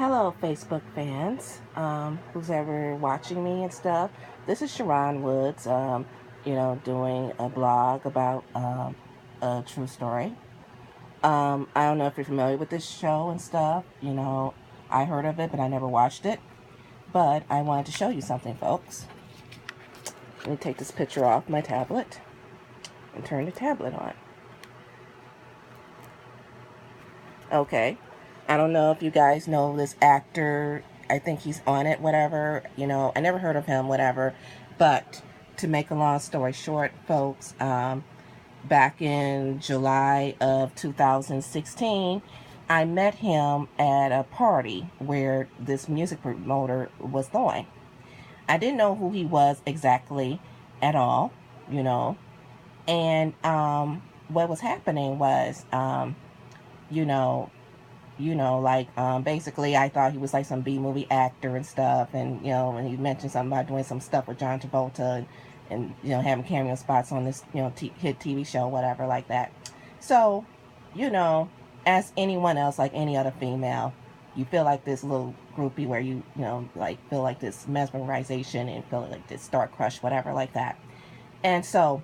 Hello, Facebook fans, who's ever watching me and stuff. This is Charron Woods, doing a blog about a true story. I don't know if you're familiar with this show and stuff. I heard of it, but I never watched it. But I wanted to show you something, folks. Let me take this picture off my tablet and turn the tablet on. Okay. I don't know if you guys know this actor. I think he's on it, whatever. I never heard of him, whatever. But to make a long story short, folks, back in July of 2016, I met him at a party where this music promoter was going. I didn't know who he was exactly at all, you know. And what was happening was, you know, basically I thought he was like some B-movie actor and stuff, and when he mentioned something about doing some stuff with John Travolta and having cameo spots on this hit TV show, whatever, like that. So, as anyone else, like any other female, you feel like this little groupie where you feel like this mesmerization and feel like this star crush, whatever, like that. And so,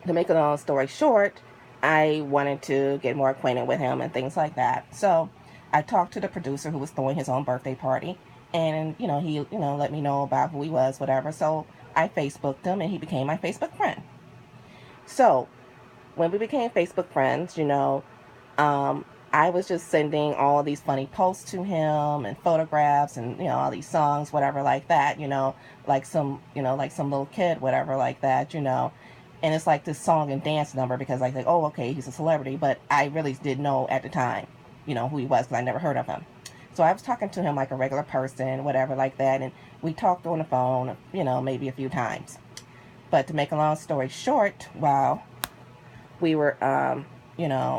to make a long story short, I wanted to get more acquainted with him and things like that. So I talked to the producer who was throwing his own birthday party, and he let me know about who he was, whatever. So I Facebooked him, and he became my Facebook friend. So when we became Facebook friends, I was just sending all these funny posts to him and photographs and all these songs, whatever, like that. Like some little kid, whatever, like that. And it's like this song and dance number because I think, oh, okay, he's a celebrity, but I really didn't know at the time, who he was because I never heard of him. So I was talking to him like a regular person, whatever, like that, and we talked on the phone, maybe a few times. But to make a long story short, while we were, talking on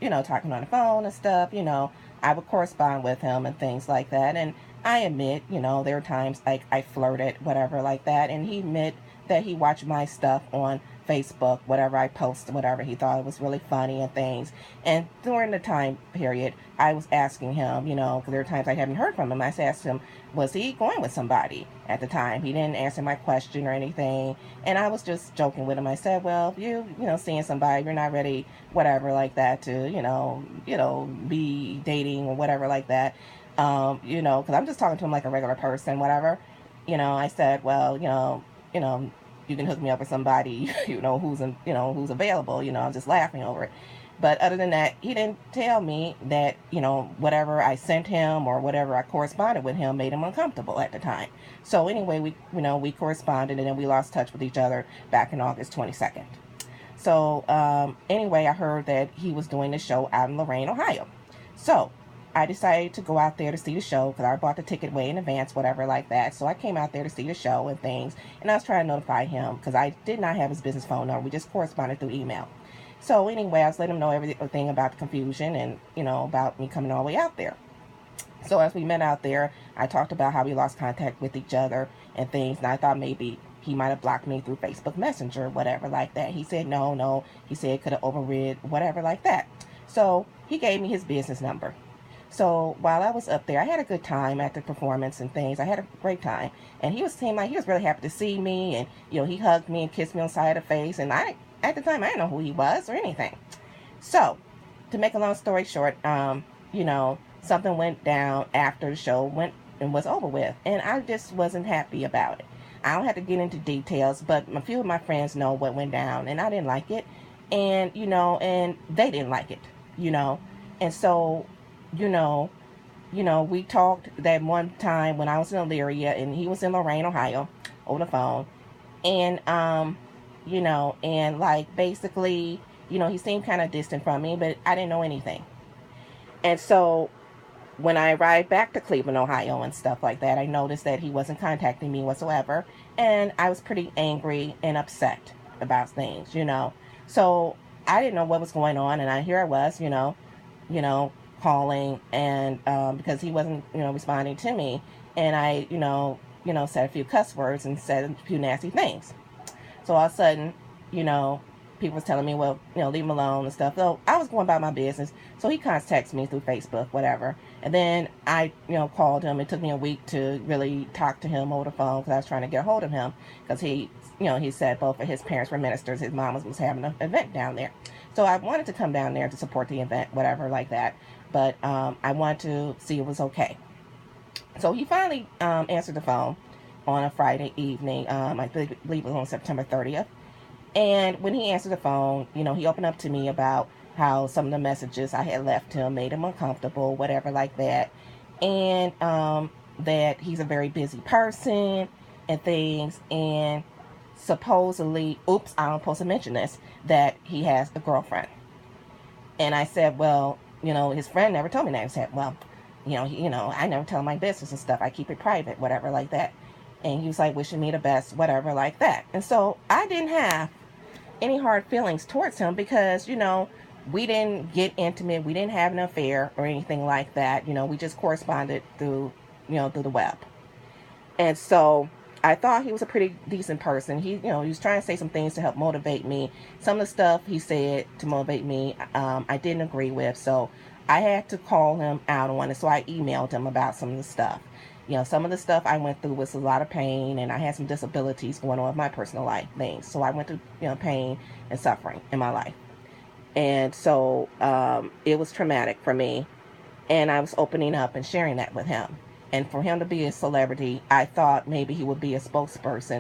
the phone and stuff, I would correspond with him and things like that. And I admit, there were times like I flirted, whatever, like that, and he admit that he watched my stuff on Facebook, whatever I posted, whatever he thought it was really funny and things. And during the time period, I was asking him, because there were times I hadn't heard from him. I asked him, was he going with somebody at the time? He didn't answer my question or anything. And I was just joking with him. I said, well, if seeing somebody, you're not ready, whatever, like that, to, be dating or whatever, like that. Because I'm just talking to him like a regular person, whatever. I said, well, you can hook me up with somebody, who's available. I'm just laughing over it. But other than that, he didn't tell me that, whatever I sent him or whatever I corresponded with him made him uncomfortable at the time. So anyway, we corresponded and then we lost touch with each other back in August 22nd. So anyway, I heard that he was doing the show out in Lorain, Ohio. So I decided to go out there to see the show because I bought the ticket way in advance, whatever, like that. So I came out there to see the show and things, and I was trying to notify him because I did not have his business phone number. We just corresponded through email. So anyway, I was letting him know everything about the confusion and, about me coming all the way out there. So as we met out there, I talked about how we lost contact with each other and things, and I thought maybe he might have blocked me through Facebook Messenger, whatever, like that. He said no. He said it could have overrid, whatever, like that. So he gave me his business number. So while I was up there, I had a good time at the performance and things. I had a great time. And he seemed like he was really happy to see me. And, he hugged me and kissed me on the side of the face. And at the time, I didn't know who he was or anything. So to make a long story short, something went down after the show went and was over with. And I just wasn't happy about it. I don't have to get into details, but a few of my friends know what went down. And I didn't like it. And, and they didn't like it, And so we talked that one time when I was in Elyria and he was in Lorain, Ohio, over the phone. And, and like basically, he seemed kind of distant from me, but I didn't know anything. And so when I arrived back to Cleveland, Ohio and stuff like that, I noticed that he wasn't contacting me whatsoever. And I was pretty angry and upset about things, So I didn't know what was going on. And here I was, calling and because he wasn't responding to me, and I said a few cuss words and said a few nasty things. So all of a sudden people was telling me, well, leave him alone and stuff. So I was going about my business. So he contacts me through Facebook, whatever. And then I, called him. It took me a week to really talk to him over the phone because I was trying to get a hold of him because he said both of his parents were ministers. His mom was having an event down there. So I wanted to come down there to support the event, whatever, like that. But I wanted to see it was okay. So he finally answered the phone on a Friday evening. I believe it was on September 30th. And when he answered the phone, he opened up to me about how some of the messages I had left him made him uncomfortable, whatever like that. And that he's a very busy person and things. And supposedly, oops, I'm supposed to mention this, that he has a girlfriend. And I said, well, his friend never told me that. He said, well, I never tell my business and stuff. I keep it private, whatever like that. And he was like wishing me the best, whatever like that. And so I didn't have any hard feelings towards him because, we didn't get intimate. We didn't have an affair or anything like that. We just corresponded through the web. And so I thought he was a pretty decent person. He was trying to say some things to help motivate me. Some of the stuff he said to motivate me, I didn't agree with. So I had to call him out on it. So I emailed him about some of the stuff. Some of the stuff I went through was a lot of pain, and I had some disabilities going on with my personal life things. So I went through, pain and suffering in my life. And so it was traumatic for me. And I was opening up and sharing that with him. And for him to be a celebrity, I thought maybe he would be a spokesperson